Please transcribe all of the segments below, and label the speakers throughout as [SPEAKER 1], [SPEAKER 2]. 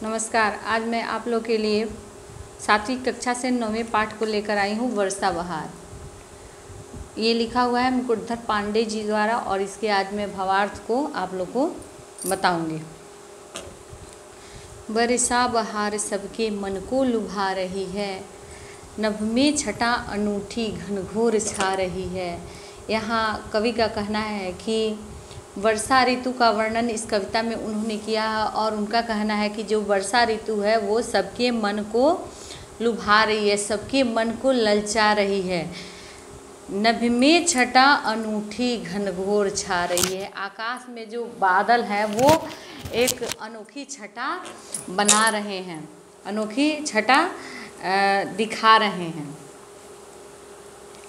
[SPEAKER 1] नमस्कार। आज मैं आप लोग के लिए 7वीं कक्षा से 9वें पाठ को लेकर आई हूँ, वर्षा बहार। ये लिखा हुआ है मुकुटधर पांडे जी द्वारा और इसके आज मैं भावार्थ को आप लोग को बताऊंगी। वर्षा बहार सबके मन को लुभा रही है, नभ में छटा अनूठी घनघोर छा रही है। यहाँ कवि का कहना है कि वर्षा ऋतु का वर्णन इस कविता में उन्होंने किया है और उनका कहना है कि जो वर्षा ऋतु है वो सबके मन को लुभा रही है, सबके मन को ललचा रही है। नभ में छटा अनूठी घनघोर छा रही है। आकाश में जो बादल है वो एक अनोखी छटा बना रहे हैं, अनोखी छटा दिखा रहे हैं।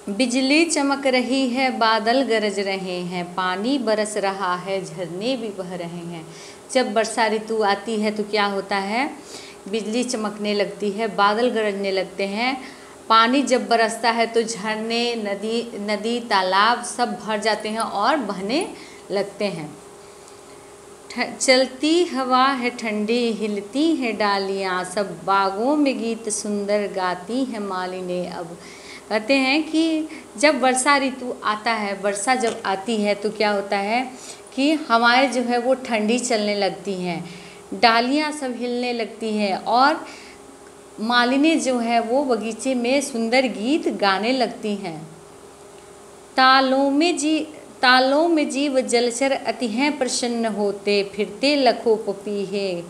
[SPEAKER 1] बिजली चमक रही है, बादल गरज रहे हैं, पानी बरस रहा है, झरने भी बह रहे हैं। जब वर्षा ऋतु आती है तो क्या होता है, बिजली चमकने लगती है, बादल गरजने लगते हैं, पानी जब बरसता है तो झरने, नदी तालाब सब भर जाते हैं और बहने लगते हैं। चलती हवा है ठंडी, हिलती है डालियाँ, सब बागों में गीत सुंदर गाती है मालिनी। अब कहते हैं कि जब वर्षा ऋतु आता है, वर्षा जब आती है तो क्या होता है कि हवाएं जो है वो ठंडी चलने लगती हैं, डालियाँ सब हिलने लगती हैं और मालिनी जो है वो बगीचे में सुंदर गीत गाने लगती हैं। तालों में जीव जलचर अति हैं प्रसन्न होते, फिरते लखों पपीहे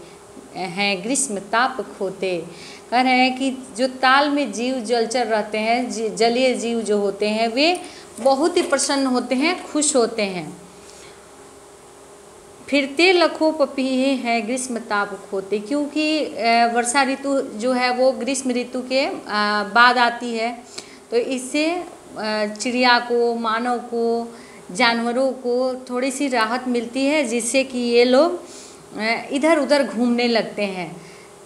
[SPEAKER 1] हैं ग्रीष्म ताप खोते। कह रहे हैं कि जो ताल में जीव जलचर रहते हैं, जलीय जीव जो होते हैं वे बहुत ही प्रसन्न होते हैं, खुश होते हैं। फिरते लखों पपीहे हैं ग्रीष्म ताप खोते, क्योंकि वर्षा ऋतु जो है वो ग्रीष्म ऋतु के बाद आती है, तो इससे चिड़िया को, मानव को, जानवरों को थोड़ी सी राहत मिलती है, जिससे कि ये लोग इधर उधर घूमने लगते हैं।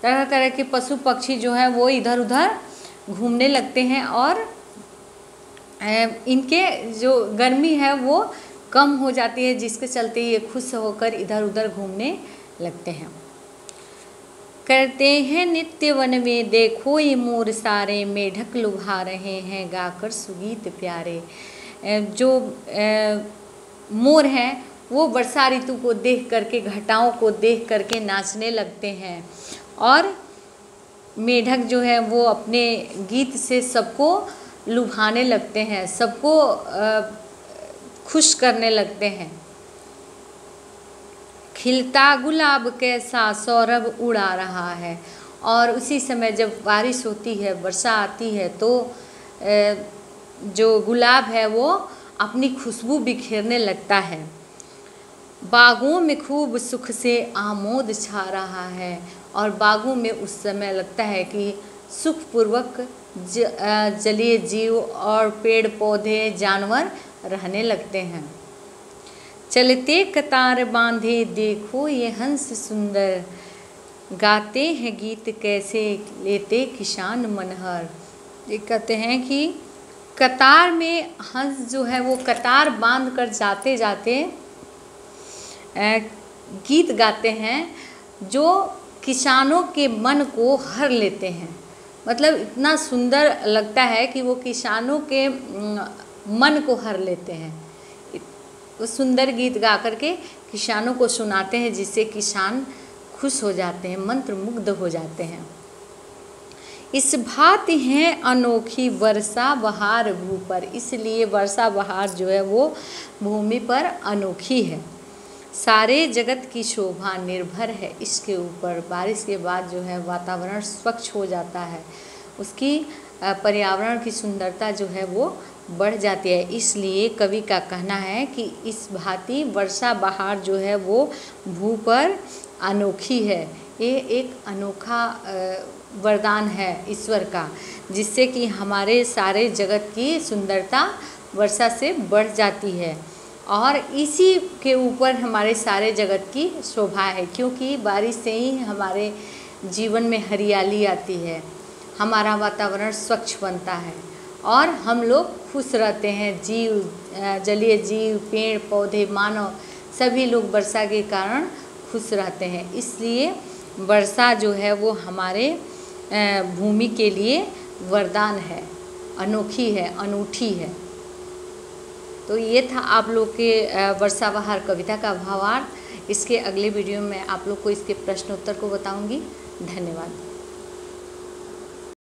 [SPEAKER 1] तरह तरह के पशु पक्षी जो है वो इधर उधर घूमने लगते हैं और इनके जो गर्मी है वो कम हो जाती है, जिसके चलते ये खुश होकर इधर उधर घूमने लगते हैं। करते हैं नित्य वन में देखो ये मोर सारे, मेढक लुभा रहे हैं गाकर सुगीत प्यारे। जो मोर हैं वो वर्षा ऋतु को देख करके, घटाओं को देख करके नाचने लगते हैं और मेढक जो है वो अपने गीत से सबको लुभाने लगते हैं, सबको खुश करने लगते हैं। खिलता गुलाब कैसा सौरभ उड़ा रहा है। और उसी समय जब बारिश होती है, वर्षा आती है, तो जो गुलाब है वो अपनी खुशबू बिखेरने लगता है। बागों में खूब सुख से आमोद छा रहा है और बागों में उस समय लगता है कि सुखपूर्वक जलीय जीव और पेड़ पौधे जानवर रहने लगते हैं। चलते कतार बांधे देखो ये हंस सुंदर, गाते हैं गीत कैसे लेते किसान मनहर। ये कहते हैं कि कतार में हंस जो है वो कतार बांध कर जाते जाते गीत गाते हैं जो किसानों के मन को हर लेते हैं। मतलब इतना सुंदर लगता है कि वो किसानों के मन को हर लेते हैं। वो सुंदर गीत गा करके किसानों को सुनाते हैं, जिससे किसान खुश हो जाते हैं, मंत्रमुग्ध हो जाते हैं। इस भांति है अनोखी वर्षा बहार भू पर, इसलिए वर्षा बहार जो है वो भूमि पर अनोखी है। सारे जगत की शोभा निर्भर है इसके ऊपर। बारिश के बाद जो है वातावरण स्वच्छ हो जाता है, उसकी पर्यावरण की सुंदरता जो है वो बढ़ जाती है। इसलिए कवि का कहना है कि इस भांति वर्षा बहार जो है वो भू पर अनोखी है। ये एक अनोखा वरदान है ईश्वर का, जिससे कि हमारे सारे जगत की सुंदरता वर्षा से बढ़ जाती है और इसी के ऊपर हमारे सारे जगत की शोभा है, क्योंकि बारिश से ही हमारे जीवन में हरियाली आती है, हमारा वातावरण स्वच्छ बनता है और हम लोग खुश रहते हैं। जीव, जलीय जीव, पेड़ पौधे, मानव सभी लोग वर्षा के कारण खुश रहते हैं। इसलिए वर्षा जो है वो हमारे भूमि के लिए वरदान है, अनोखी है, अनूठी है। तो ये था आप लोग के वर्षा बहार कविता का भावार्थ। इसके अगले वीडियो में आप लोग को इसके प्रश्न उत्तर को बताऊंगी। धन्यवाद।